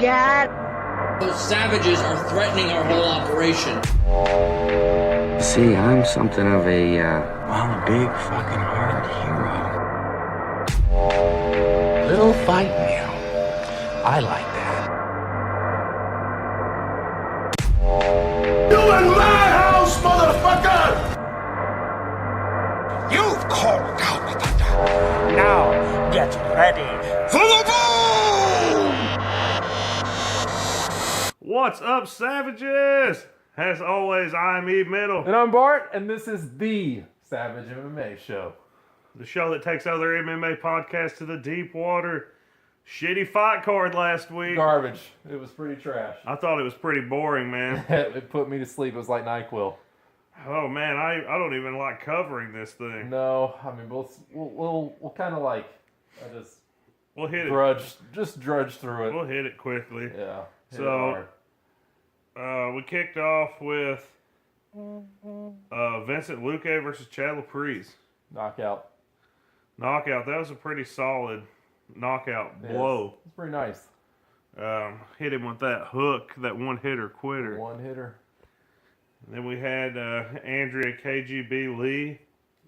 God. Those savages are threatening our whole operation. See, I'm something of a big fucking heart hero. Little fight meal. I like that. You in my house, motherfucker! You've called out the thunder. Now, get ready for the boom! What's up, savages? As always, I'm Eve Middle. And I'm Bart, and this is the Savage MMA Show. The show that takes other MMA podcasts to the deep water. Shitty fight card last week. Garbage. It was pretty trash. I thought it was pretty boring, man. It put me to sleep. It was like NyQuil. Oh, man, I don't even like covering this thing. No, I mean, we'll kind of like, We'll hit drudge through it. We'll hit it quickly. Yeah. So, we kicked off with Vincent Luque versus Chad Laprise. Knockout. Knockout. That was a pretty solid knockout blow. It's pretty nice. Hit him with that hook, that one-hitter quitter. One hitter. And then we had Andrea KGB Lee.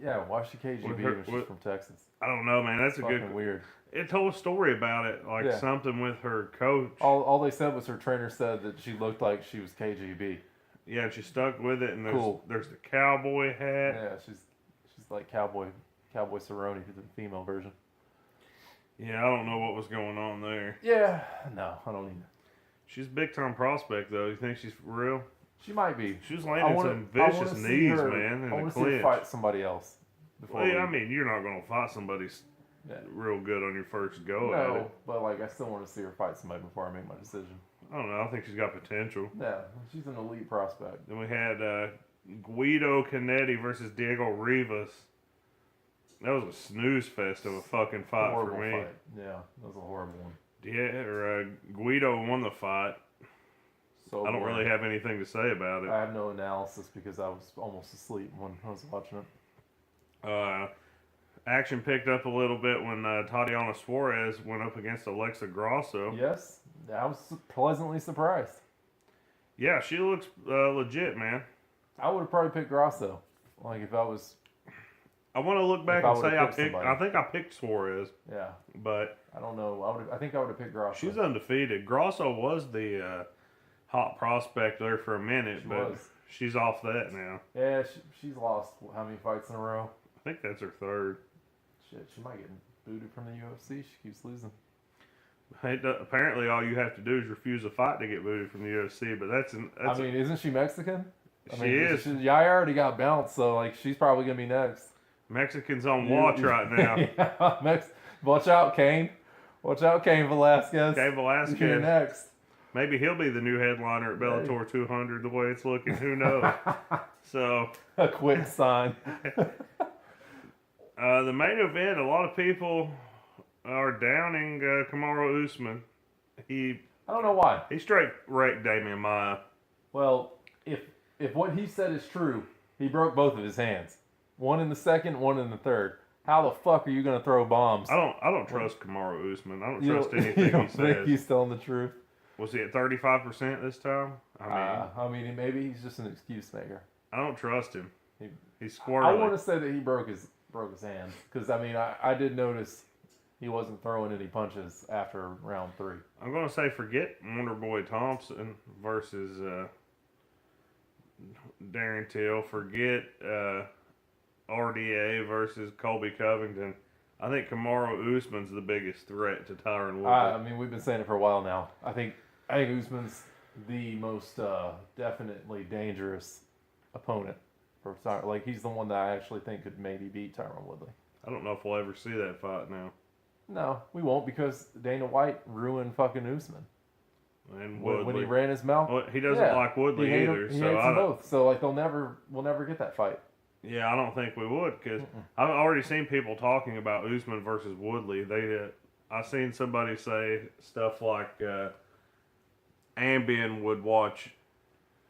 Yeah, why's she KGB when she's from Texas? I don't know, man. That's a Fucking good... weird. It told a story about it, like something with her coach. All they said was her trainer said that she looked like she was KGB. Yeah, and she stuck with it, and there's the cowboy hat. Yeah, she's like Cowboy Cerrone, the female version. Yeah, I don't know what was going on there. Yeah, no, I don't either. She's a big-time prospect, though. You think she's for real? She might be. She was landing some vicious knees, man, in the clinch. I want to see her fight somebody else. I mean, you're not going to fight somebody real good on your first go at it. But like, I still want to see her fight somebody before I make my decision. I don't know. I think she's got potential. Yeah, she's an elite prospect. Then we had Guido Canetti versus Diego Rivas. That was a snooze fest of a fucking fight for me. Fight. Yeah, that was a horrible one. Guido won the fight. So I don't really have anything to say about it. I have no analysis because I was almost asleep when I was watching it. Action picked up a little bit when Tatiana Suarez went up against Alexa Grasso. Yes, I was pleasantly surprised. Yeah, she looks legit, man. I would have probably picked Grasso. Like if I was... I want to look back and say I think I picked Suarez. Yeah. But... I don't know. I think I would have picked Grasso. She's undefeated. Grasso was the hot prospect there for a minute, she's off that now. Yeah, she's lost how many fights in a row? I think that's her third. Shit, she might get booted from the UFC. She keeps losing. Apparently, all you have to do is refuse a fight to get booted from the UFC. But that's isn't she Mexican? She is. Yaya already got bounced, so like she's probably gonna be next. Mexicans on watch right now. Yeah, watch out, Cain. Watch out, Cain Velasquez. Cain Velasquez. You're next. Maybe he'll be the new headliner at Bellator 200. The way it's looking, who knows? So a quick sign. The main event, a lot of people are downing Kamaru Usman. I don't know why. He straight wrecked Damian Maia. Well, if what he said is true, he broke both of his hands. One in the second, one in the third. How the fuck are you going to throw bombs? I don't trust Kamaru Usman. I don't trust anything he says. Think he's telling the truth? Was he at 35% this time? I mean, maybe he's just an excuse maker. I don't trust him. He's squirrely. I want to say that he broke his hand because I did notice he wasn't throwing any punches after round 3. I'm going to say forget Wonder Boy Thompson versus Darren Till. Forget RDA versus Colby Covington. I think Kamaru Usman's the biggest threat to Tyron Woodley. I mean, we've been saying it for a while now. I think Usman's the most definitely dangerous opponent for Tyron. Like, he's the one that I actually think could maybe beat Tyron Woodley. I don't know if we'll ever see that fight now. No, we won't because Dana White ruined fucking Usman. And Woodley. When he ran his mouth. Well, he doesn't like Woodley either. He hates them both. So, like, we'll never get that fight. Yeah, I don't think we would because I've already seen people talking about Usman versus Woodley. I've seen somebody say stuff like Ambien would watch.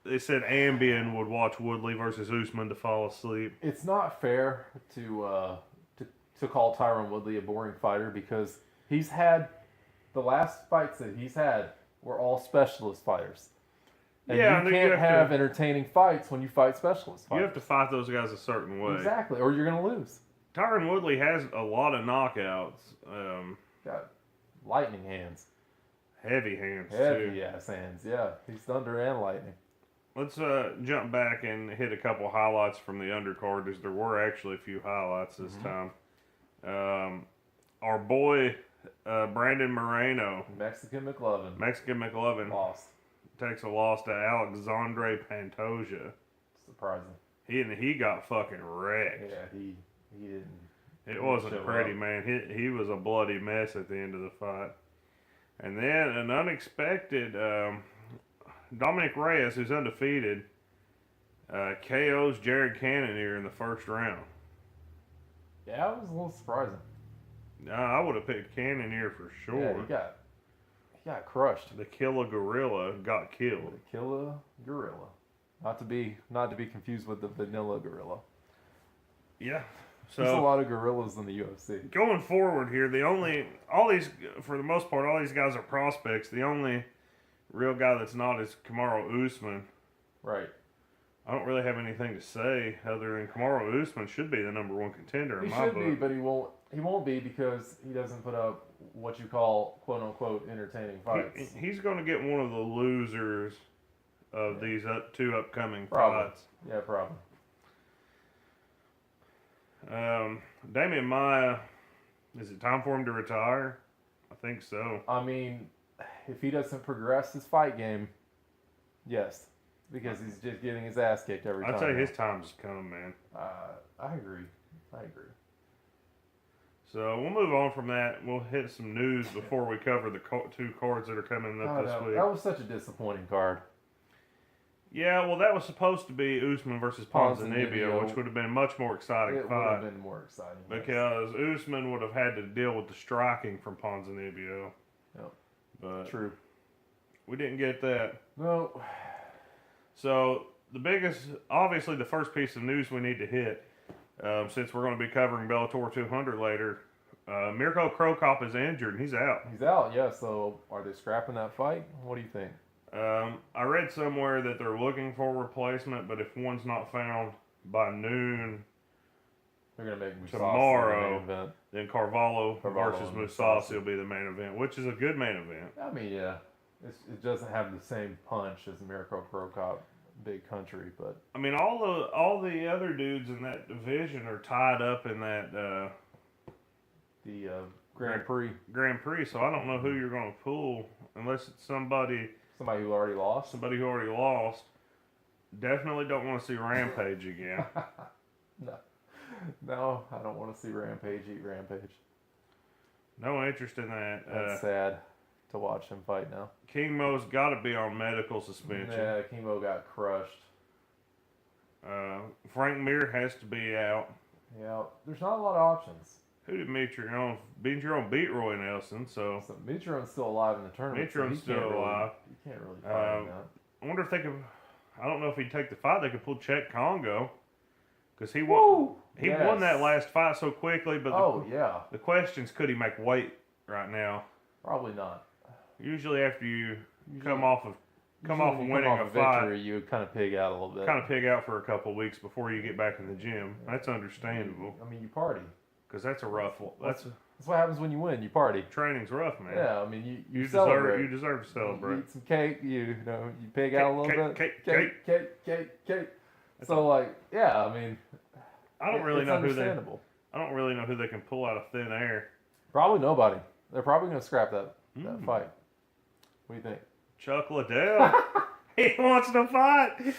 They said Ambien would watch Woodley versus Usman to fall asleep. It's not fair to call Tyron Woodley a boring fighter because he's had the last fights that he's had we're all specialist fighters. And Yeah, you and can't you have have to- entertaining fights when you fight specialist fighters. You have to fight those guys a certain way. Exactly, or you're going to lose. Tyron Woodley has a lot of knockouts. Got lightning hands. Heavy hands, Heavy too. ass hands, yeah. He's thunder and lightning. Let's jump back and hit a couple highlights from the undercard, as there were actually a few highlights this time. Our boy, Brandon Moreno, Mexican McLovin lost. takes a loss to Alexandre Pantoja. Surprising. He got fucking wrecked. Yeah, he didn't. It wasn't show pretty, up. man. He was a bloody mess at the end of the fight. And then an unexpected Dominic Reyes, who's undefeated, KOs Jared Cannonier in the first round. Yeah, it was a little surprising. I would have picked Cannonier for sure. Yeah, he got crushed. The Killer Gorilla got killed. The Killer Gorilla. Not to be confused with the Vanilla Gorilla. Yeah. There's a So lot of gorillas in the UFC. going forward here, for the most part, all these guys are prospects. The only real guy that's not is Kamaru Usman. Right. I don't really have anything to say other than Kamaru Usman should be the number one contender in He my should book. be, but he won't. He won't be because he doesn't put up what you call "quote unquote" entertaining fights. He's going to get one of the losers of these two upcoming Probably. fights. Yeah, probably. Damian Maia, is it time for him to retire? I think so. I mean, if he doesn't progress his fight game, yes, because he's just getting his ass kicked every time. I'd say his time's come, man. I agree. So we'll move on from that. We'll hit some news before we cover the two cards that are coming up this week. That was such a disappointing card. Yeah, well, that was supposed to be Usman versus Ponzinibbio, Ponzinibbio. which would have been a much more exciting It would fight. have been more exciting. yes. Because Usman would have had to deal with the striking from Ponzinibbio. Yep. But True. we didn't get that. No. So obviously the first piece of news we need to hit, since we're going to be covering Bellator 200 later, Mirko Krokop is injured and he's out. He's out, yeah, so are they scrapping that fight? What do you think? I read somewhere that they're looking for a replacement, but if one's not found by noon They're going to make Mousasi tomorrow, the main event. then Carvalho versus and Mousasi will be the main event, which is a good main event. I mean, yeah. It doesn't have the same punch as Mirko Krokop, big country, but... I mean, all the other dudes in that division are tied up in that The Grand Prix. Grand Prix, so I don't know who you're going to pull unless it's somebody Somebody who already lost. who already lost. Definitely don't want to see Rampage again. No, I don't want to see Rampage eat Rampage. No interest in that. That's sad to watch him fight now. King Mo's got to be on medical suspension. Yeah, Kimbo got crushed. Frank Mir has to be out. Yeah, there's not a lot of options. Who did Mitrione? Mitrione beat Roy Nelson, so So Mitrone's still alive in the tournament. so Mitrone's he can't still really- alive. You can't really fight him out. I wonder if they could. I don't know if he'd take the fight. They could pull Czech Congo because he Woo! won. He Yes. won that last fight so quickly. But Oh, yeah. the question's, could he make weight right now? Probably not. Usually, after you come Usually- off of Usually when you winning come a off fight, victory, you kind of pig out a little bit. kind of pig out for a couple of weeks before you get back in the gym. That's understandable I mean, you party. because that's a rough. That's That's what happens when you win. You party. training's rough, man. Yeah, I mean, you You celebrate. deserve to You celebrate. eat some cake. You know, you pig out a little Cake, bit. Cake. So like, yeah, I mean, I don't really it's know who understandable. I don't really know who they can pull out of thin air. Probably nobody. They're probably going to scrap that Hmm. fight. What do you think? Chuck Liddell, he wants to fight.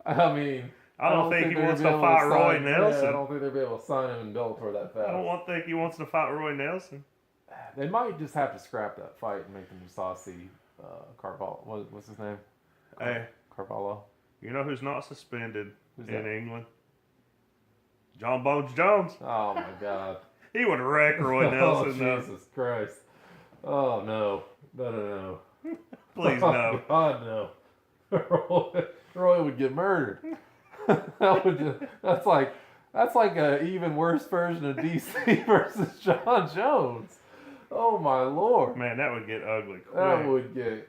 I mean, I don't think he they'd wants be to able fight sign- Roy yeah, Nelson. I don't think they'll be able to sign him in Bellator that fast. I don't think he wants to fight Roy Nelson. They might just have to scrap that fight and make the Mousasi Carvalho. What's his name? Hey, Carvalho. you know who's not suspended Who's in that? England? John Bones Jones. Oh my God. He would wreck Roy Nelson. Oh, though. Jesus Christ. Oh no. No. Please Oh, no. God no. Roy would get murdered. That's like an even worse version of DC versus John Jones. Oh my Lord. Man, that would get ugly quick. That would get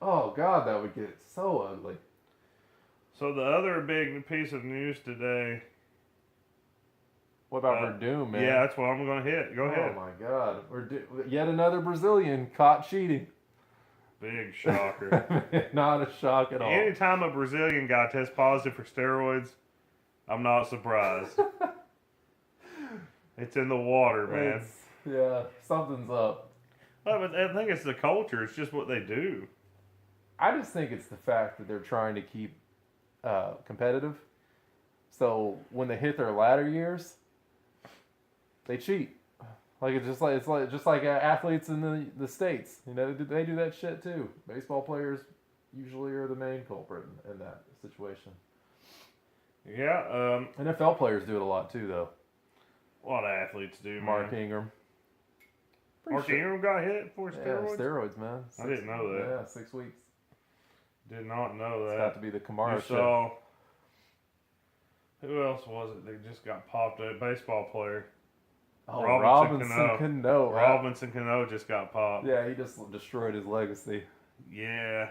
Oh God, that would get so ugly. So the other big piece of news today. What about Werdum, man? Yeah, that's what I'm going to hit. Go ahead. Oh my God, yet another Brazilian caught cheating. Big shocker. Not a shock at all. Anytime a Brazilian guy tests positive for steroids, I'm not surprised. It's in the water, man. Yeah, something's up. But I think it's the culture. It's just what they do. I just think it's the fact that they're trying to keep competitive. So when they hit their latter years, they cheat. Like it's just like athletes in the States. You know, they do that shit too. Baseball players usually are the main culprit in that situation. Yeah. NFL players do it a lot too, though. A lot of athletes do, man. Mark Ingram. Mark Ingram got hit for steroids? Yeah, steroids, man. I didn't know that. Yeah, 6 weeks. Did not know that. It's got to be the Kamara You saw, who else was it that just got popped up? Baseball player. Oh, Robinson Cano. Right? Robinson Cano just got popped. Yeah, he just destroyed his legacy. Yeah.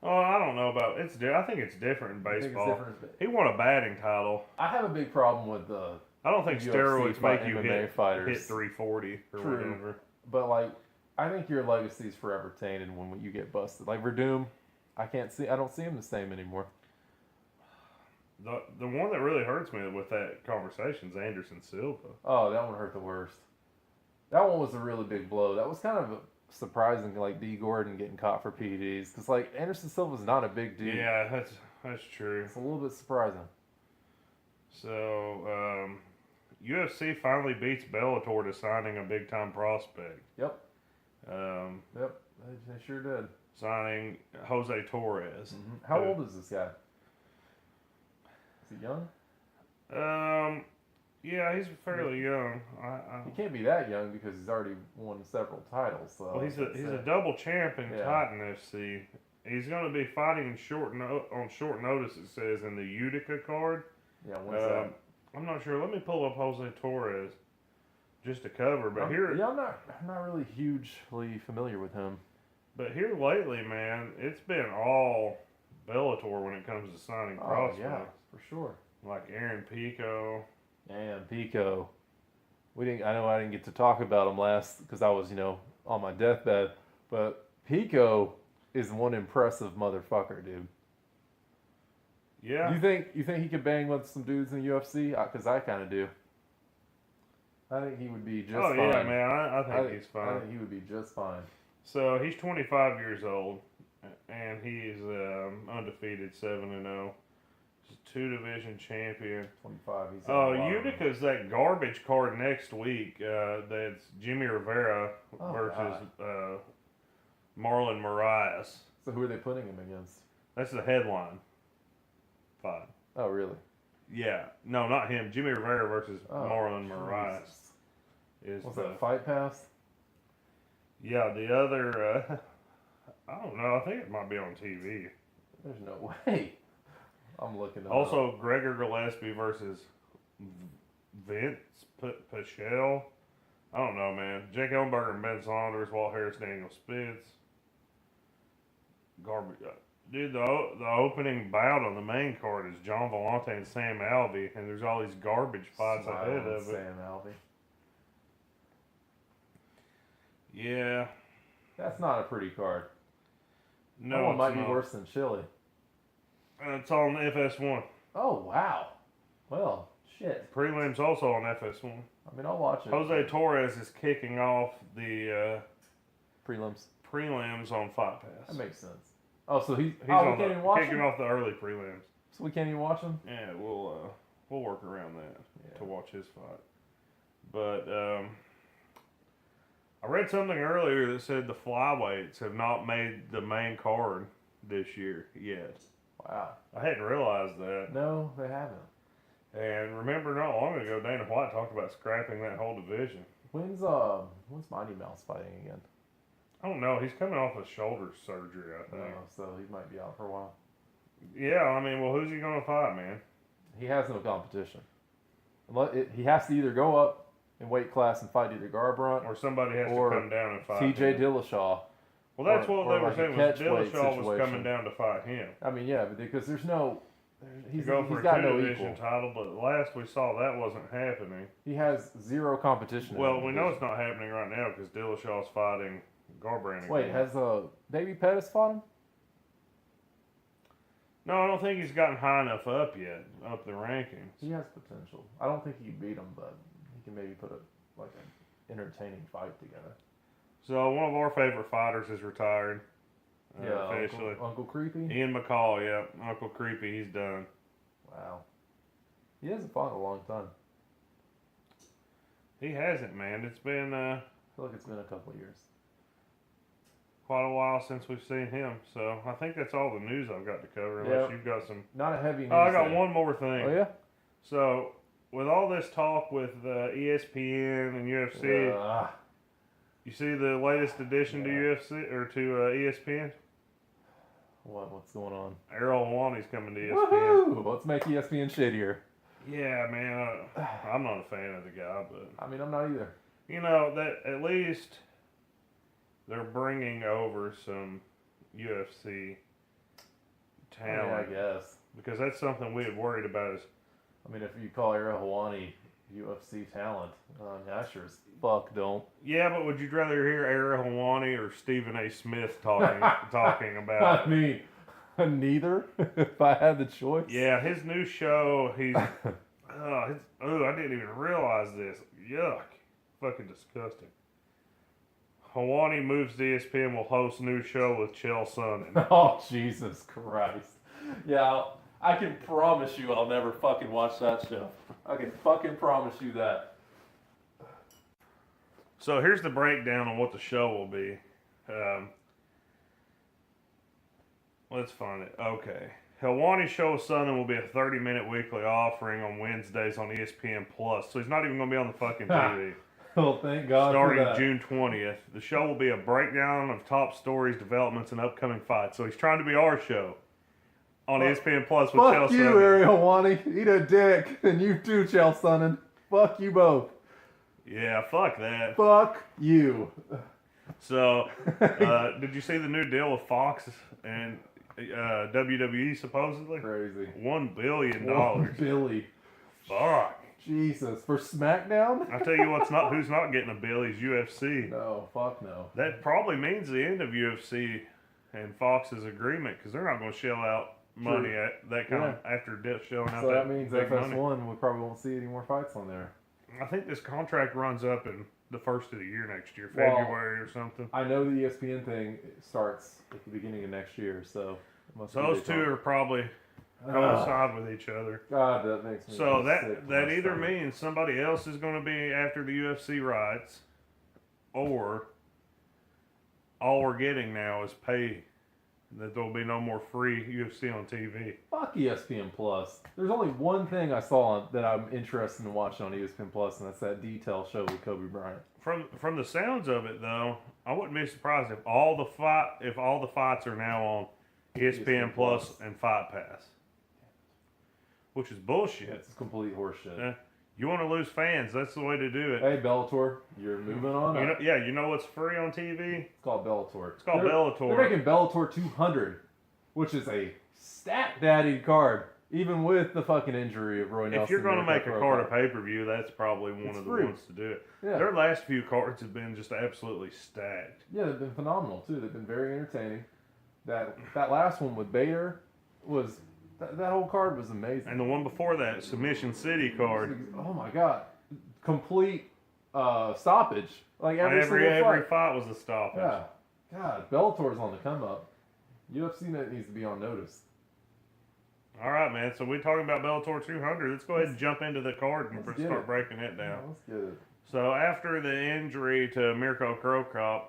Oh, I don't know about I think it's different in baseball. He won a batting title. I have a big problem with the. I don't think UFC steroids make you MMA hit fighters. 340 or whatever. But like, I think your legacy is forever tainted when you get busted. Like Werdum, I don't see him the same anymore. The one that really hurts me with that conversation is Anderson Silva. Oh, that one hurt the worst. That one was a really big blow. That was kind of surprising, like D. Gordon getting caught for PEDs, because like Anderson Silva's not a big dude. Yeah, that's true. It's a little bit surprising. So, UFC finally beats Bellator to signing a big time prospect. Yep. Yep, they sure did. Signing Jose Torres. Mm-hmm. How old is this guy? Is he young? Yeah, he's fairly young. He can't be that young because he's already won several titles. So well, he's a double champ in Titan FC. He's going to be fighting on short notice. It says in the Utica card. Yeah, when's that? I'm not sure. Let me pull up Jose Torres just to cover. But I'm not really hugely familiar with him. But here lately, man, it's been all Bellator when it comes to signing prospects. Yeah, for sure. Like Aaron Pico. And Pico. I didn't get to talk about him last because I was, on my deathbed. But Pico is one impressive motherfucker, dude. Yeah. You think he could bang with some dudes in the UFC? Because I kind of do. I think he would be just fine. Oh, yeah, man. I think he's fine. I think he would be just fine. So, he's 25 years old, and he's undefeated 7-0. He's a 2-division champion. 25. He's Utica's that garbage card next week. That's Jimmy Rivera versus Marlon Moraes. So, who are they putting him against? That's the headline fight. Oh, really? Yeah. No, not him. Jimmy Rivera versus Marlon Moraes. What's that, Fight Pass? Yeah, the other, I don't know. I think it might be on TV. There's no way. I'm looking at Also, Gregor Gillespie versus Vince Pichel. I don't know, man. Jake Ellenberger and Ben Saunders, Walt Harris, Daniel Spitz. Garbage. Dude, the opening bout on the main card is John Vellante and Sam Alvey, and there's all these garbage fights ahead of it. Sam Alvey. Yeah. That's not a pretty card. No, that one might be not. worse than Chile. It's on FS1. Oh, wow. Well, shit. Prelims also on FS1. I mean, I'll watch it. Jose Torres is kicking off the prelims on Fight Pass. That makes sense. Oh, so he's we can't even watch kicking him? off the early prelims. So we can't even watch him? Yeah, we'll work around that to watch his fight. But I read something earlier that said the flyweights have not made the main card this year yet. Wow. I hadn't realized that. No, they haven't. And remember, not long ago, Dana White talked about scrapping that whole division. When's Mighty Mouse fighting again? I don't know. He's coming off of shoulder surgery, I think. So he might be out for a while. Yeah, I mean, well, who's he going to fight, man? He has no competition. He has to either go up in weight class and fight either Garbrandt or somebody has to come down and fight TJ Dillashaw, Well, that's what they were like a saying. Was catchweight Dillashaw was coming situation. down to fight him. I mean, yeah, because there's no. He's To go for got a no two-division equal. title, but last we saw that wasn't happening. He has zero competition. in Well, that we know division. it's not happening right now because Dillashaw's fighting Garbrandt. Wait, again. has Baby Pettis fought him? No, I don't think he's gotten high enough up yet, up the rankings. He has potential. I don't think he can beat him, but he can maybe put an entertaining fight together. So one of our favorite fighters is retired. Officially. Uncle Creepy. Ian McCall, yeah, Uncle Creepy, he's done. Wow. He hasn't fought in a long time. He hasn't, man. It's been I feel like it's been a couple of years. quite a while since we've seen him. So I think that's all the news I've got to cover. Unless you've got some. Not a heavy news. Oh, I got day. one more thing. Oh yeah. So with all this talk with ESPN and UFC, you see the latest addition to UFC or to ESPN? What's going on? Ariel Helwani's coming to ESPN. Woohoo! Let's make ESPN shittier. Yeah, man. I'm not a fan of the guy, but I mean, I'm not either. you know that at least they're bringing over some UFC talent. I guess. Because that's something we had worried about. Is I mean, if you call Ariel Helwani UFC talent, I sure as fuck don't. yeah, but would you rather hear Ariel Helwani or Stephen A. Smith talking about I mean, neither. If I had the choice. Yeah, his new show, he's... I didn't even realize this. Yuck. Fucking disgusting. Helwani moves to ESPN, will host new show with Chael Sonnen. Oh, Jesus Christ. Yeah, I can promise you I'll never fucking watch that show. I can fucking promise you that. So here's the breakdown on what the show will be. Let's find it. Okay. Helwani's show with Sonnen will be a 30-minute weekly offering on Wednesdays on ESPN Plus. So he's not even going to be on the fucking TV. Oh, thank God Starting for that. June 20th. The show will be a breakdown of top stories, developments, and upcoming fights. So he's trying to be our show on ESPN Plus with Chael Fuck you, Sonnen. Ariel Helwani. Eat a dick. And you too, Chael Sonnen. Fuck you both. Yeah, fuck that. Fuck you. So, did you see the new deal with Fox and WWE supposedly? Crazy. $1 billion. Billy. Fuck. Jesus. For SmackDown? I tell you who's not getting a bill is UFC. No, fuck no. That probably means the end of UFC and Fox's agreement because they're not going to shell out money at that kind of after shelling out So that that means big money. FS1, we probably won't see any more fights on there. I think this contract runs up in the first of the year next year, Well, February or something. I know the ESPN thing starts at the beginning of next year, so... it must So be those big two time. are probably coincide with each other. God, that makes me So sick to that my either stomach. means somebody else is going to be after the UFC rights, or all we're getting now is pay. That there'll be no more free UFC on TV. Fuck ESPN Plus. There's only one thing I saw that I'm interested in watching on ESPN Plus, and that's that detail show with Kobe Bryant. From the sounds of it, though, I wouldn't be surprised if all the fights are now on ESPN Plus and Fight Pass, which is bullshit. It's complete horseshit. You want to lose fans? That's the way to do it. Hey, Bellator, you're moving on. You know what's free on TV? It's called Bellator. It's called Bellator. They're making Bellator 200, which is a stat daddy card, even with the fucking injury of Roy Nelson. If you're going to make a card of pay, pay-per-view, that's probably one of the free. ones to do it. Yeah. Their last few cards have been just absolutely stacked. yeah, they've been phenomenal too. They've been very entertaining. That last one with Bader was that whole card was amazing. And the one before that, Submission City card. Oh my god, complete stoppage. Like every Every fight was a stoppage. Yeah, God, Bellator's on the come up. UFC needs to be on notice. All right, man. So we're talking about Bellator 200. Let's go ahead and jump into the card and Let's get start it. breaking it down. Yeah, let's get it. So after the injury to Mirko Krokop,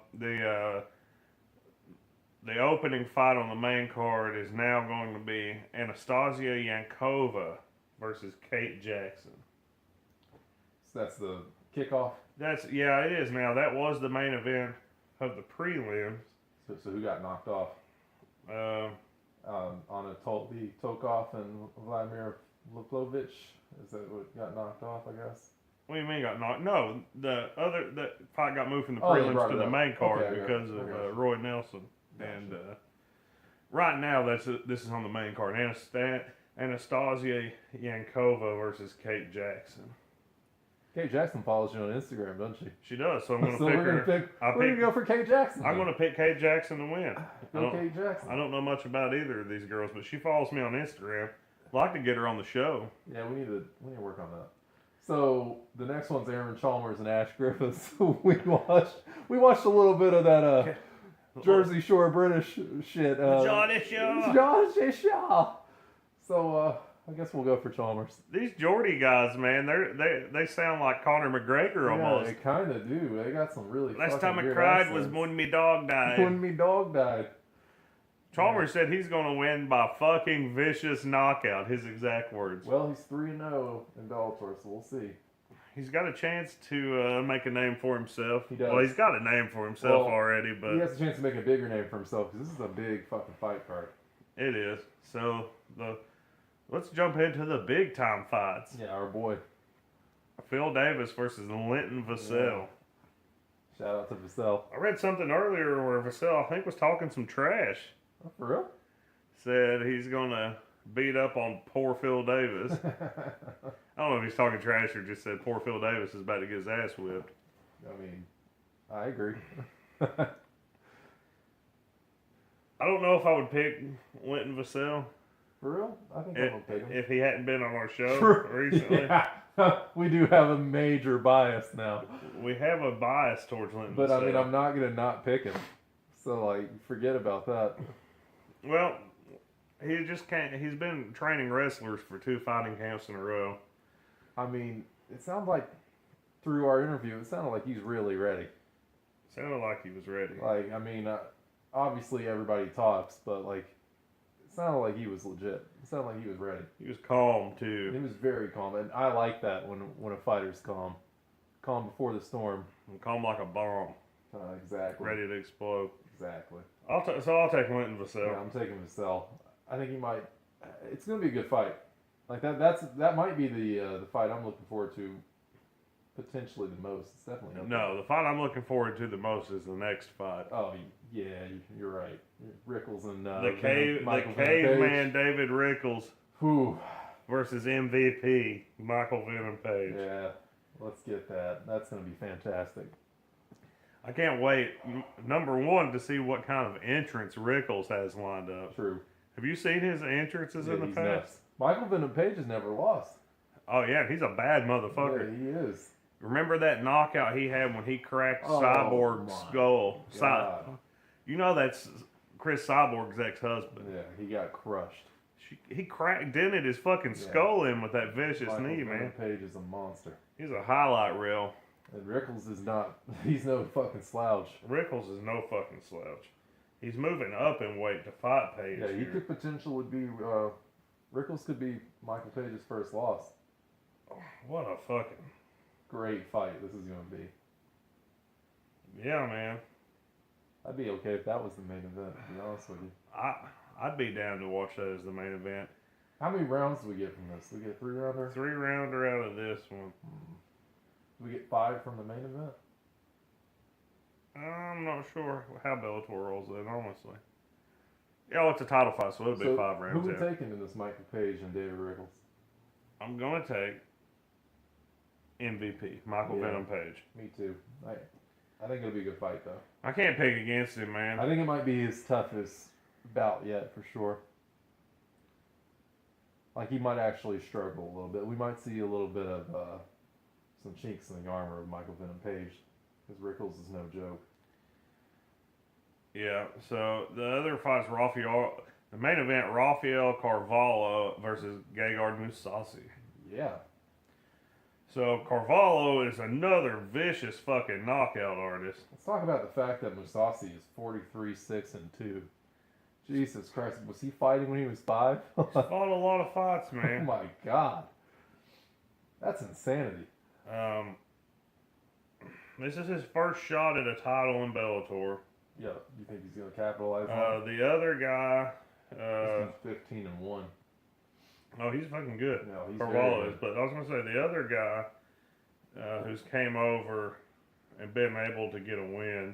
the opening fight on the main card is now going to be Anastasia Yankova versus Kate Jackson. So that's the kickoff. It is now. That was the main event of the prelims. So who got knocked off? On Tokov and Vladimir Loplovich. Is that what got knocked off? I guess. What do you mean got knocked? No, the fight got moved from the Oh, they prelims brought to it the up. main card Okay, because of Roy Nelson. Gotcha. And right now, this is on the main card. Anastasia Yankova versus Kate Jackson. Kate Jackson follows you on Instagram, doesn't she? She does, so I'm going to So pick we're her. gonna we're gonna go for Kate Jackson. I'm going to pick Kate Jackson to win. Go Kate Jackson. I don't know much about either of these girls, but she follows me on Instagram. I'd like to get her on the show. Yeah, we need to work on that. So the next one's Aaron Chalmers and Ash Griffiths. we watched a little bit of that Jersey Shore British shit. Johnny Shaw. Johnny Shaw. So I guess we'll go for Chalmers. These Geordie guys, man, they sound like Conor McGregor Yeah, almost. they kind of do. They got some really. Last fucking time I weird cried accents. was when me dog died. When me dog died. Chalmers said he's going to win by fucking vicious knockout, his exact words. Well, he's 3-0 in Bellator, so we'll see. He's got a chance to make a name for himself. He does. Well, he's got a name for himself already, but He has a chance to make a bigger name for himself because this is a big fucking fight card. it is. So let's jump into the big time fights. Yeah, our boy. Phil Davis versus Linton Vassell. Shout out to Vassell. I read something earlier where Vassell, I think, was talking some trash. Oh, for real? Said he's going to beat up on poor Phil Davis. I don't know if he's talking trash or just said poor Phil Davis is about to get his ass whipped. I mean, I agree. I don't know if I would pick Linton Vassell For real? I think I'm going to pick him. if he hadn't been on our show recently. Yeah. We do have a major bias now. We have a bias towards Linton But Vassell. I mean, I'm not going to not pick him. So, like, forget about that. Well, he just can't. He's been training wrestlers for 2 fighting camps in a row. I mean, it sounds like, through our interview, it sounded like he's really ready. Sounded like he was ready. Like, I mean, obviously everybody talks, but, like, it sounded like he was legit. It sounded like he was ready. He was calm He too. was very calm, and I like that when a fighter's calm. Calm before the storm. Calm like a bomb, Exactly. ready to explode. Exactly. I'll take Linton Vassell. Yeah, I'm taking Vassell. I think he might. It's going to be a good fight. Like that might be the fight I'm looking forward to. Potentially the most. It's definitely No, the fight I'm looking forward to the most is the next fight. Oh yeah, you're right. Rickles and The Michael caveman David Rickles Whew. versus MVP Michael Venom Page. Yeah, let's get that. That's going to be fantastic. I can't wait. Number one, to see what kind of entrance Rickles has lined up. True. Have you seen his entrances in the he's past? nuts. Michael Venom Page has never lost. Oh yeah, he's a bad motherfucker. Yeah, he is. Remember that knockout he had when he cracked Oh, Cyborg's my skull? God. You know that's Chris Cyborg's ex-husband. Yeah, he got crushed. He dented his fucking skull in with that vicious Michael knee, Venom man. Page is a monster. He's a highlight reel. And Rickles is not. He's no fucking slouch. Rickles is no fucking slouch. He's moving up in weight to fight Page. Yeah, he here. could potentially be. Rickles could be Michael Page's first loss. What a fucking Great fight this is going to be. yeah, man. I'd be okay if that was the main event, to be honest with you. I'd be down to watch that as the main event. How many rounds do we get from this? Do we get 3 rounder? 3-rounder out of this one. Do we get 5 from the main event? I'm not sure how Bellator rolls in, honestly. Yeah, well, it's a title fight, so it'll be 5 rounds. Who we Yeah. taking in this Michael Page and David Rickles? I'm gonna take MVP Michael Yeah. Venom Page. Me too. I think it'll be a good fight though. I can't pick against him, man. I think it might be his toughest bout yet for sure. Like he might actually struggle a little bit. We might see a little bit of some chinks in the armor of Michael Venom Page, because Rickles is no joke. Yeah. So the other fight's the main event, Rafael Carvalho versus Gegard Mousasi. Yeah. So Carvalho is another vicious fucking knockout artist. Let's talk about the fact that Mousasi is 43-6-2. Jesus Christ, was he fighting when he was 5? Fought a lot of fights, Oh man. my God. That's insanity. This is his first shot at a title in Bellator. Yeah, you think he's going to capitalize on it? The other guy, He's 15-1. oh, he's fucking good. No, he's Carvalho very is, but I was gonna say the other guy, who's came over and been able to get a win,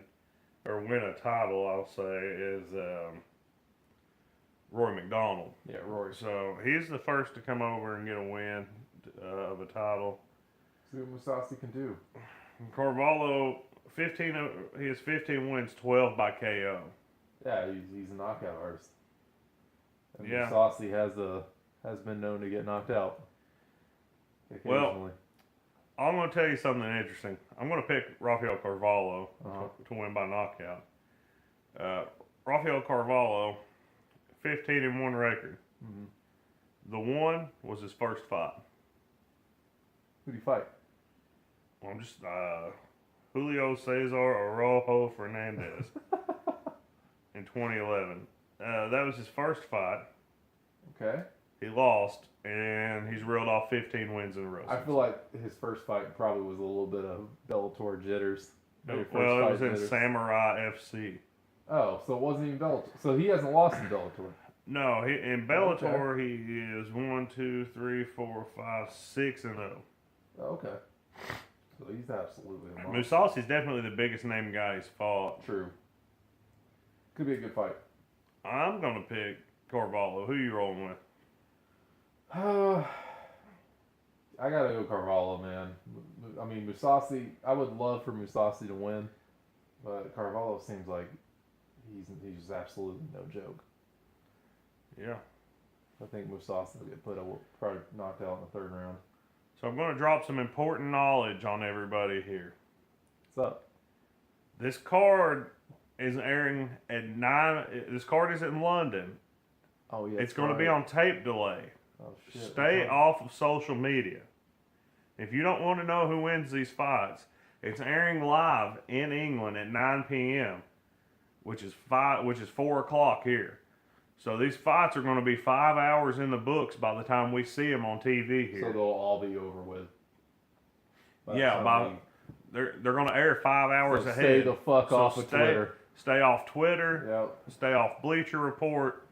or win a title, I'll say, is Roy McDonald. Yeah, Roy. So he's the first to come over and get a win of a title. See what Mousasi can do. Carvalho, he has 15 wins, 12 by KO. Yeah, he's a knockout artist. And Yeah. Mousasi has been known to get knocked out occasionally. Well, I'm going to tell you something interesting. I'm going to pick Rafael Carvalho to win by knockout. Rafael Carvalho, 15-1 record. Mm-hmm. The one was his first fight. Who'd he fight? Well, I'm just Julio Cesar Araujo Fernandez in 2011. That was his first fight. Okay. He lost, and he's reeled off 15 wins in a row. I feel like his first fight probably was a little bit of Bellator jitters. Maybe Well, it first was fight in jitters. Samurai FC. Oh, so it wasn't even Bellator. So he hasn't lost in Bellator. No, in Bellator he is 1, 2, 3, 4, 5, 6 and 0. Oh, okay. So he's absolutely a monster. Mousasi's definitely the biggest name guy he's fought. True. Could be a good fight. I'm gonna pick Carvalho. Who you rolling with? I gotta go Carvalho, man. I mean, Mousasi, I would love for Mousasi to win, but Carvalho seems like he's absolutely no joke. Yeah. I think Mousasi will get probably knocked out in the third round. So I'm gonna drop some important knowledge on everybody here. What's up? This card is airing at 9. This card is in London. Oh yeah. It's going to be on tape delay. Oh shit. Stay off of social media. If you don't want to know who wins these fights, it's airing live in England at 9 p.m., which is 4 o'clock here. So these fights are going to be 5 hours in the books by the time we see them on TV here. So they'll all be over with. They're going to air 5 hours so ahead. Stay the fuck off of Twitter. Stay off Twitter. Yep. Stay off Bleacher Report.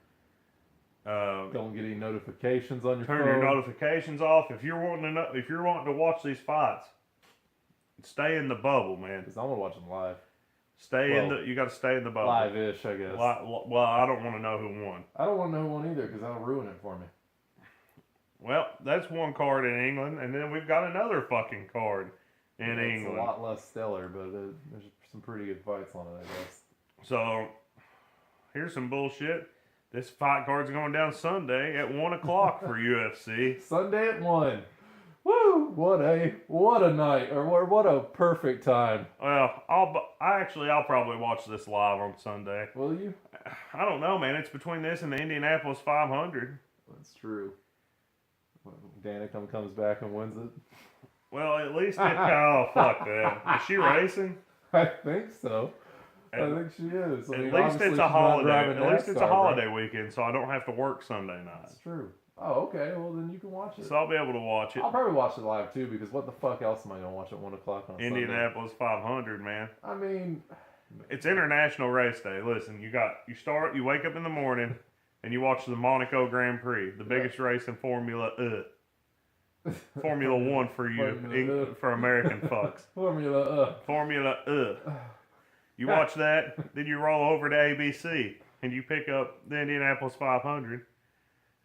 Don't get any notifications on your phone. Turn your notifications off. If you're wanting to watch these fights, stay in the bubble, man. Because I'm gonna watch them live. You got to stay in the bubble. Live-ish, I guess. Well, I don't want to know who won. I don't want to know who won either because that'll ruin it for me. Well, that's one card in England, and then we've got another fucking card in England. It's a lot less stellar, but there's some pretty good fights on it, I guess. So, here's some bullshit. This fight card's going down Sunday at 1 o'clock for UFC. Sunday at 1. Woo! What a night, or what a perfect time. Well, I'll probably watch this live on Sunday. Will you? I don't know, man. It's between this and the Indianapolis 500. That's true. Danica comes back and wins it. Well, at least oh fuck that. Is she racing? I think so. I think she is. At least it's a holiday. At least it's a holiday weekend, so I don't have to work Sunday night. That's true. Oh, okay. Well, then you can watch it. So I'll be able to watch it. I'll probably watch it live too, because what the fuck else am I gonna watch at 1 o'clock on Indianapolis 500, man. Sunday? I mean, It's International Race Day. Listen, you wake up in the morning and you watch the Monaco Grand Prix, the biggest race in Formula One for you, for American fucks. Formula You watch that, then you roll over to ABC and you pick up the Indianapolis 500,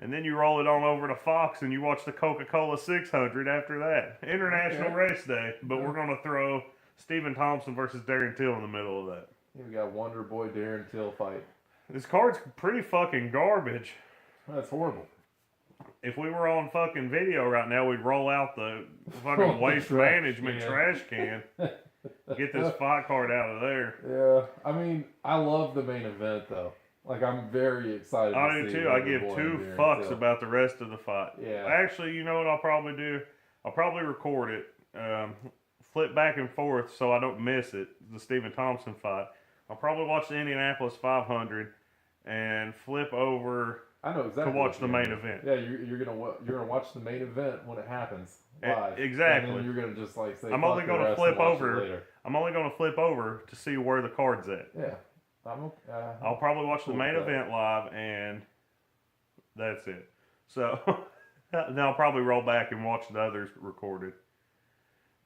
and then you roll it on over to Fox and you watch the Coca-Cola 600 after that. International Race Day, but we're going to throw Stephen Thompson versus Darren Till in the middle of that. we got Wonder Boy Darren Till fight. This card's pretty fucking garbage. That's horrible. If we were on fucking video right now, we'd roll out the fucking waste management trash can. Get this fight card out of there. Yeah, I mean, I love the main event though. Like, I'm very excited. I do too. I give two fucks about the rest of the fight. Yeah. Actually, you know what I'll probably do? I'll probably record it, flip back and forth so I don't miss it. The Stephen Thompson fight. I'll probably watch the Indianapolis 500 and flip over. I know exactly to watch the main event. Yeah, you're gonna watch the main event when it happens live. Exactly. And then you're gonna just like say. I'm only going to flip over. I'm only going to flip over to see where the card's at. Yeah. I'll probably watch the main event live, and that's it. So then I'll probably roll back and watch the others recorded.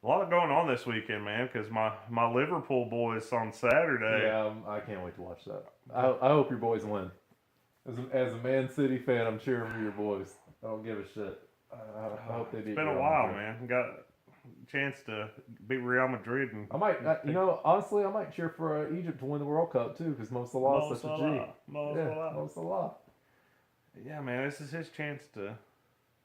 A lot going on this weekend, man, because my Liverpool boys on Saturday. Yeah, I can't wait to watch that. I hope your boys win. As a Man City fan, I'm cheering for your boys. I don't give a shit. I hope they beat. It's been a while, man. Got a chance to beat Real Madrid. And I might, honestly, I might cheer for Egypt to win the World Cup too, because Mo Salah's such a G. Mo Salah. Yeah, man, this is his chance to.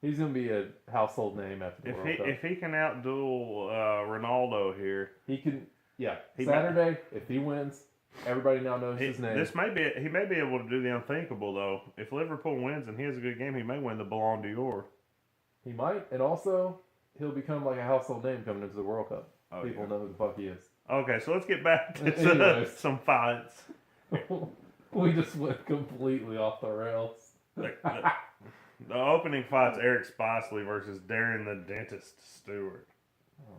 He's gonna be a household name after the World Cup. If he can outduel Ronaldo here, he can. Yeah, Saturday, if he wins, everybody now knows his name. He may be able to do the unthinkable though. If Liverpool wins and he has a good game, he may win the Ballon d'Or. He might, and also he'll become like a household name coming into the World Cup. People know who the fuck he is. Okay, so let's get back to some fights. We just went completely off the rails. The opening fight's Eric Spicely versus Darren the Dentist Stewart. Oh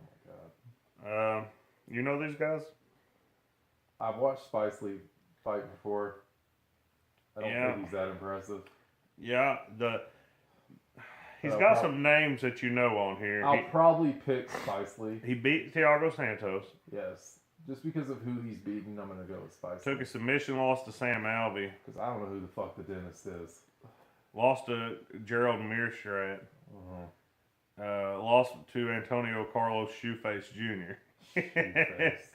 my god. You know these guys? I've watched Spicely fight before. I don't think he's that impressive. Yeah, he's got some names that you know on here. I'll probably pick Spicely. He beat Thiago Santos. Yes. Just because of who he's beaten, I'm going to go with Spicely. Took a submission loss to Sam Alvey. Because I don't know who the fuck the dentist is. Lost to Gerald Mearstrat. Lost to Antonio Carlos Shoeface Jr. Shoeface.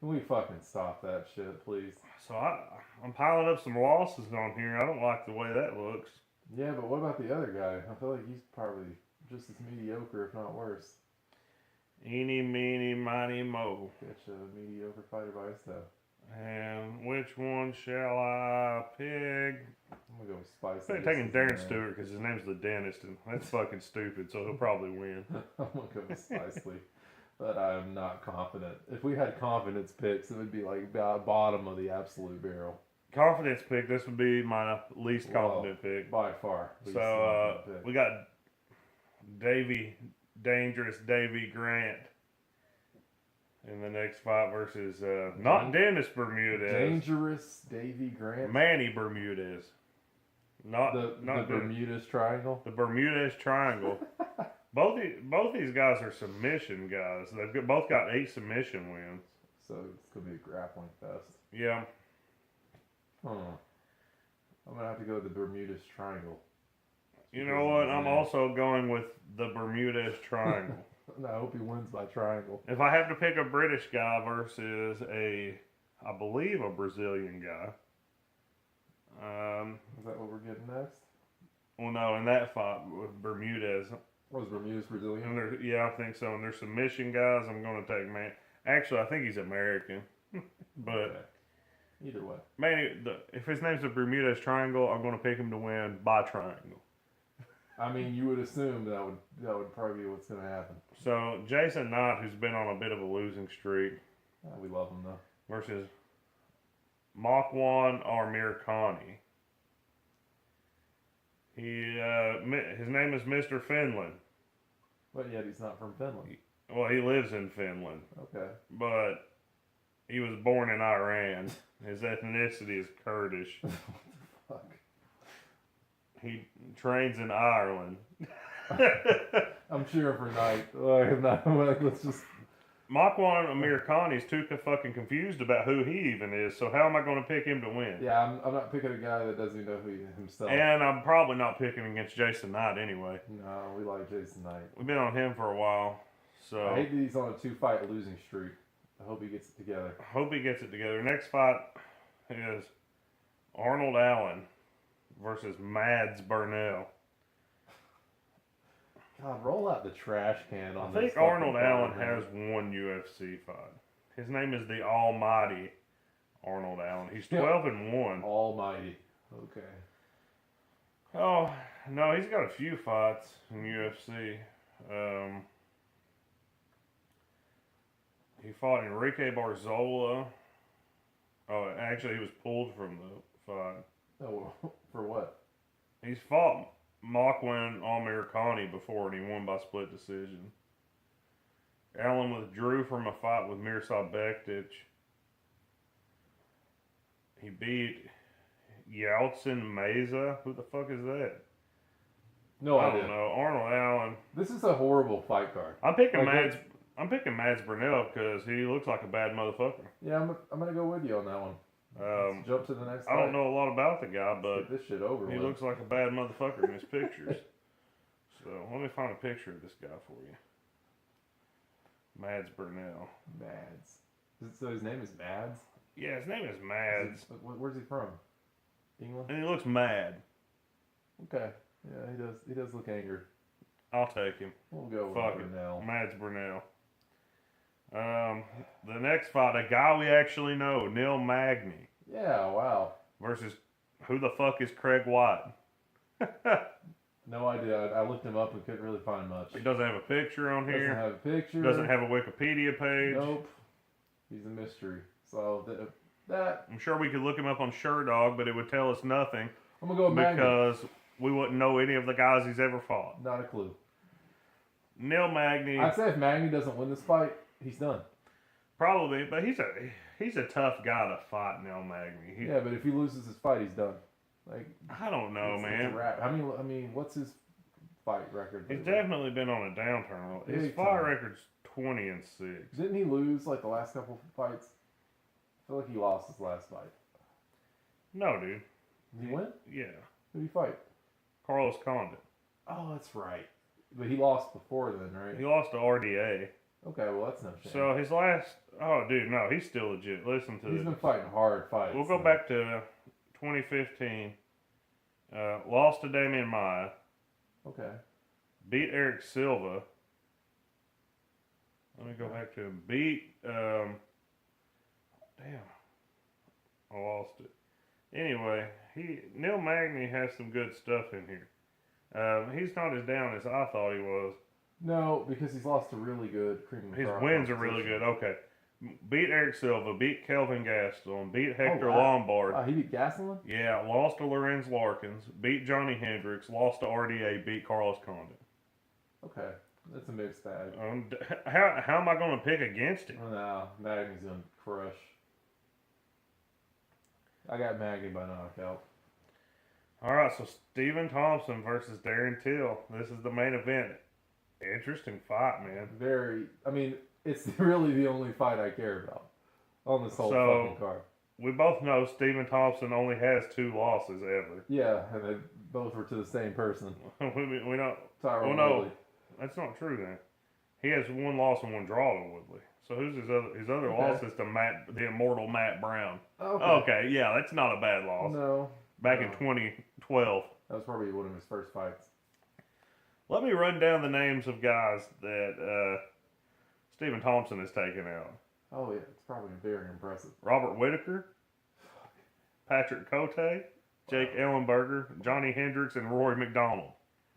Can we fucking stop that shit, please? So I'm piling up some losses on here. I don't like the way that looks. Yeah, but what about the other guy? I feel like he's probably just as mediocre, if not worse. Eeny, meeny, miny, mo. Bitch, a mediocre fighter by himself. And which one shall I pick? I'm gonna go with Spicely. I'm taking Darren Stewart because his name's the dentist, and that's fucking stupid, so he'll probably win. I'm gonna go with Spicely, but I am not confident. If we had confidence picks, it would be like bottom of the absolute barrel. Confidence pick, this would be my least confident pick. By far. So, we got Dangerous Davy Grant in the next fight versus, not Dennis Bermudez. Dangerous Davy Grant? Manny Bermudez. Not the Bermudez Triangle? The Bermudez Triangle. Both these guys are submission guys. They've both got 8 submission wins. So it's going to be a grappling fest. Yeah. I'm going to have to go with the Bermudez Triangle. You know what? I'm also going with the Bermudez Triangle. I hope he wins by triangle. If I have to pick a British guy versus I believe a Brazilian guy. Is that what we're getting next? Well, no, in that fight with Bermudez. Was Bermudez Brazilian? Yeah, I think so. And they're submission guys. I'm going to take man. Actually, I think he's American. But okay. Either way. Man, if his name's the Bermudez Triangle, I'm going to pick him to win by triangle. I mean, you would assume that would probably be what's going to happen. So, Jason Knight, who's been on a bit of a losing streak. We love him, though. Versus Makwan Amirkhani. His name is Mr. Finland. But yet he's not from Finland. Well, he lives in Finland. Okay. But he was born in Iran. His ethnicity is Kurdish. What the fuck? He trains in Ireland. I'm cheering for Knight. Let's just. Makwan Amirkhani's too fucking confused about who he even is, so how am I going to pick him to win? Yeah, I'm not picking a guy that doesn't even know who himself. And I'm probably not picking against Jason Knight anyway. No, we like Jason Knight. We've been on him for a while, so. I hate that he's on a 2-fight losing streak. I hope he gets it together. Hope he gets it together. Next fight is Arnold Allen versus Mads Burnell. God, roll out the trash can on this. I think Arnold Allen has one UFC fight. His name is the Almighty Arnold Allen. He's 12-1. Almighty. Okay. Oh, no, he's got a few fights in UFC. He fought Enrique Barzola. Oh, actually, he was pulled from the fight. Oh, for what? He's fought Makwan Amirkhani before, and he won by split decision. Allen withdrew from a fight with Mirsad Bektic. He beat Yeltsin Meza. Who the fuck is that? No I idea. don't know. Arnold Allen. This is a horrible fight card. I'm picking Mads I'm picking Mads Burnell because he looks like a bad motherfucker. Yeah, I'm gonna go with you on that one. Let's jump to the next. I don't know a lot about the guy, but this shit over. he looks like a bad motherfucker in his pictures. So let me find a picture of this guy for you. Mads Burnell. Mads. So his name is Mads? Yeah, his name is Mads. Where's he from? England? And he looks mad. Okay. Yeah, he does look angry. I'll take him. We'll go with Fuck Burnell. it. Mads Burnell. The next fight, a guy we actually know, Neil Magny. Yeah, wow. Versus who the fuck is Craig White? No idea. I looked him up and couldn't really find much. He doesn't have a picture on here. Doesn't have a picture. Doesn't have a Wikipedia page. Nope. He's a mystery. So that I'm sure we could look him up on SureDog, but it would tell us nothing. I'm gonna go with Magny. Because we wouldn't know any of the guys he's ever fought. Not a clue. Neil Magny. I'd say if Magny doesn't win this fight, he's done. Probably, but he's a tough guy to fight, Neil Magny. Yeah, but if he loses his fight, he's done. Like, I don't know, man. It's a wrap. I mean, what's his fight record? He's definitely been on a downturn. His Big fight time. record's 20-6. Didn't he lose like the last couple fights? I feel like he lost his last fight. No, dude. Did he win? Yeah. Who did he fight? Carlos Condit. Oh, that's right. But he lost before then, right? He lost to RDA. Okay, well that's no shame. So his last, oh dude, no, he's still legit. Listen to He's this. been fighting hard fights. We'll go back to 2015. Lost to Damian Maia. Okay. Beat Eric Silva. Let me go back to him. Beat, damn. I lost it. Anyway, Neil Magny has some good stuff in here. He's not as down as I thought he was. No, because he's lost a really good cream. His wins are really good. Okay. Beat Eric Silva, beat Kelvin Gastelum, beat Hector wow. Lombard. He beat Gastelum? Yeah, lost to Lorenz Larkins, beat Johnny Hendricks, lost to RDA, beat Carlos Condit. Okay, that's a mixed bag. How am I going to pick against him? No, Magny's going to crush. I got Magny by knockout. All right, so Stephen Thompson versus Darren Till. This is the main event. Interesting fight, man. It's really the only fight I care about on this whole fucking card. We both know Stephen Thompson only has 2 losses ever. Yeah, and they both were to the same person. we don't. Tyron Woodley. That's not true then. He has 1 loss and 1 draw to Woodley. So who's his other loss is to the immortal Matt Brown. Okay, yeah, that's not a bad loss. No. Back in 2012. That was probably one of his first fights. Let me run down the names of guys that Stephen Thompson has taken out. Oh, yeah. It's probably very impressive. Robert Whitaker, Patrick Cote, Jake Ellenberger, Johnny Hendricks, and Rory McDonald.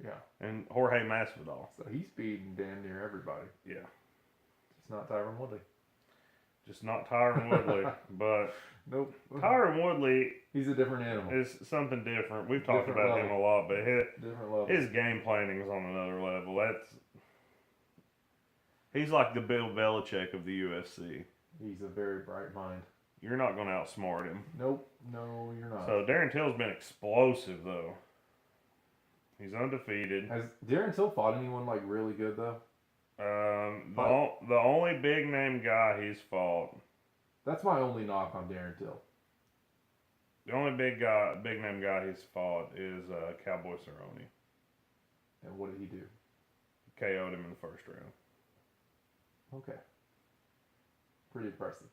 Yeah. And Jorge Masvidal. So he's beating damn near everybody. Yeah. Just not Tyron Woodley. Just not Tyron Woodley. But nope. Tyron Woodley... He's a different animal. Is something different. We've talked about him a lot, but his game planning is on another level. He's like the Bill Belichick of the UFC. He's a very bright mind. You're not going to outsmart him. Nope. No, you're not. So Darren Till's been explosive, though. He's undefeated. Has Darren Till fought anyone like really good though? The only big name guy he's fought. That's my only knock on Darren Till. The only big name guy he's fought is Cowboy Cerrone. And what did he do? KO'd him in the first round. Okay. Pretty impressive.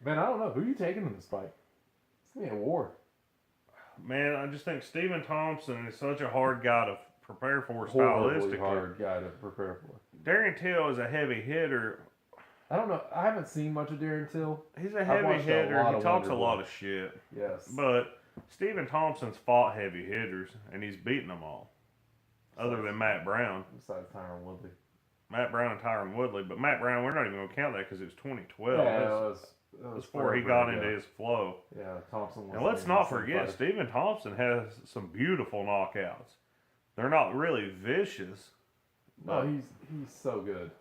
Man, I don't know. Who are you taking in this fight? It's going to be a war. Man, I just think Stephen Thompson is such a hard guy to prepare for Horribly stylistically. hard guy to prepare for. Darren Till is a heavy hitter. I don't know. I haven't seen much of Darren Till. He's a heavy hitter. He talks a lot of shit. Yes. But Stephen Thompson's fought heavy hitters, and he's beaten them all. Other than Matt Brown. Besides Tyron Woodley. Matt Brown and Tyron Woodley. But Matt Brown, we're not even going to count that because it was 2012. Yeah, that was before he got into his flow. Yeah, Thompson was. And let's not forget, Stephen Thompson has some beautiful knockouts. They're not really vicious. No, he's so good.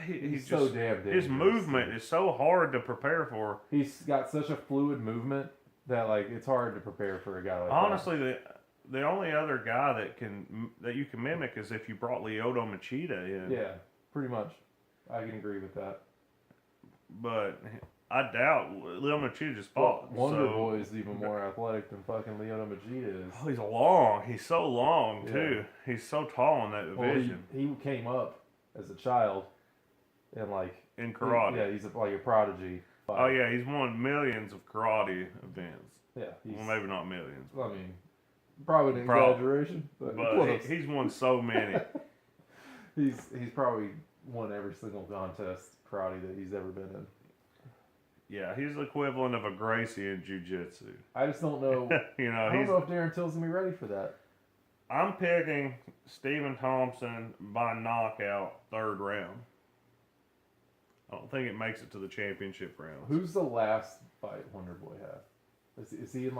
He's so just, damn dangerous. his movement is so hard to prepare for. He's got such a fluid movement that like it's hard to prepare for a guy like Honestly, that. The only other guy that you can mimic is if you brought Lyoto Machida in. Yeah, pretty much. I can agree with that. But I doubt Lil Machida just fought. Wonder Boy is even more athletic than fucking Lyoto Machida is. Oh, he's long. He's so long too. He's so tall in that division. Well, he came up as a child, and in karate. He's like a prodigy. Oh yeah, he's won millions of karate events. Yeah, well, maybe not millions. I mean, probably an exaggeration, but he's won so many. he's probably won every single contest karate that he's ever been in. Yeah, he's the equivalent of a Gracie in jiu-jitsu. I just don't know. I don't know if Darren Till's gonna be ready for that. I'm picking Stephen Thompson by knockout 3rd round. I don't think it makes it to the championship round. Who's the last fight Wonder Boy had? Is he in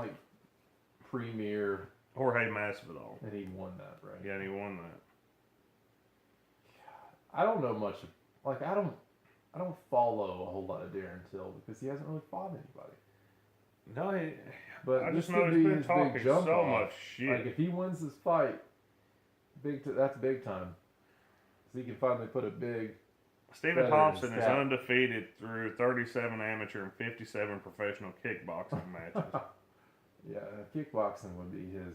Premier? Jorge Masvidal. And he won that, right? Yeah, and he won that. I don't know much. I don't follow a whole lot of Darren Till because he hasn't really fought anybody. No, but I this just know could he's be been his talking big jump so off. much shit. If he wins this fight, that's big time. So he can finally put a big. Stephen Thompson is undefeated through 37 amateur and 57 professional kickboxing matches. Yeah, kickboxing would be his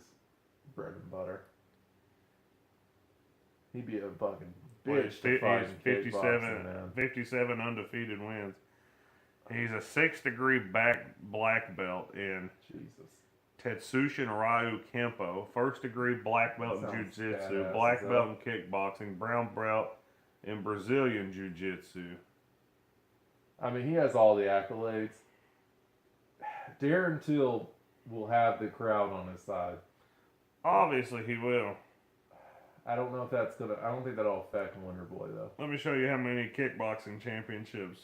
bread and butter. He'd be a fucking bitch to fight in 57 undefeated wins. He's a 6th degree black belt in Tetsushin Ryu Kempo, 1st degree black belt in Jiu-Jitsu, black belt in kickboxing, brown belt in Brazilian Jiu-Jitsu. I mean, he has all the accolades. Darren Till will have the crowd on his side. Obviously, he will. I don't know if that's gonna. I don't think that'll affect Wonder Boy though. Let me show you how many kickboxing championships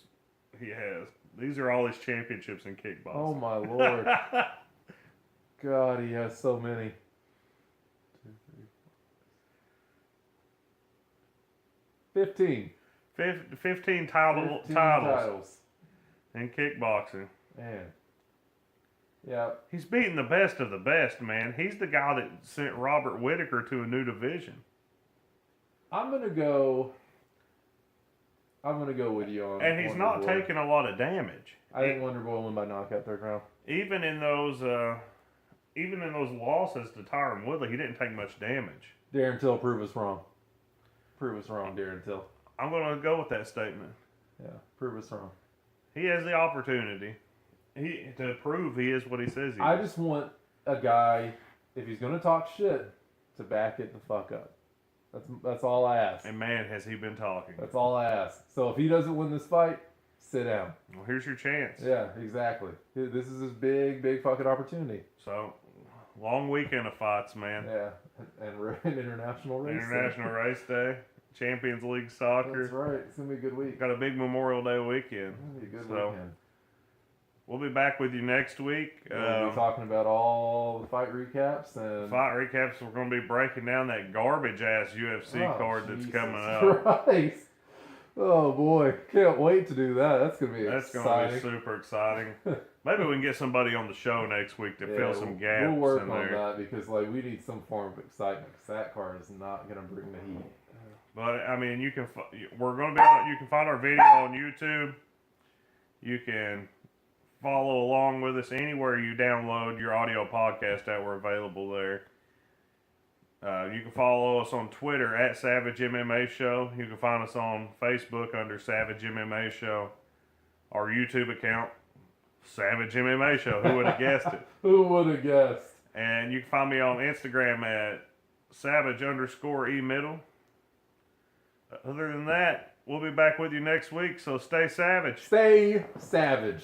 he has. These are all his championships in kickboxing. Oh my lord! God, he has so many. 15. 15 titles in kickboxing. Man. Yeah. He's beating the best of the best, man. He's the guy that sent Robert Whittaker to a new division. I'm gonna go with you on. And he's Wonder not Boy. taking a lot of damage. I think Wonder Boy won by knockout 3rd round. Even in those losses to Tyron Woodley, he didn't take much damage. Darren Till, prove us wrong. Prove us wrong, Darren Till. I'm going to go with that statement. Yeah, prove us wrong. He has the opportunity to prove he is what he says he is. I just want a guy, if he's going to talk shit, to back it the fuck up. That's all I ask. And man, has he been talking. That's all I ask. So if he doesn't win this fight, sit down. Well, here's your chance. Yeah, exactly. This is his big fucking opportunity. So, long weekend of fights, man. Yeah, and International Race International Race Day. Champions League Soccer. That's right. It's going to be a good week. Got a big Memorial Day weekend. It's going to be a good weekend. We'll be back with you next week. We'll be talking about all the fight recaps. And we're going to be breaking down that garbage-ass UFC card that's coming up. Christ. Oh, boy. Can't wait to do that. That's going to be exciting. That's going to be super exciting. Maybe we can get somebody on the show next week to fill some gaps. We'll work on that because we need some form of excitement because that card is not going to bring the heat. But I mean, you can find our video on YouTube. You can follow along with us anywhere you download your audio podcast at. We're available there. You can follow us on Twitter at Savage MMA Show. You can find us on Facebook under Savage MMA Show. Our YouTube account, Savage MMA Show. Who would have guessed it? Who would have guessed? And you can find me on Instagram at Savage_E_middle. Other than that, we'll be back with you next week, so stay savage. Stay savage.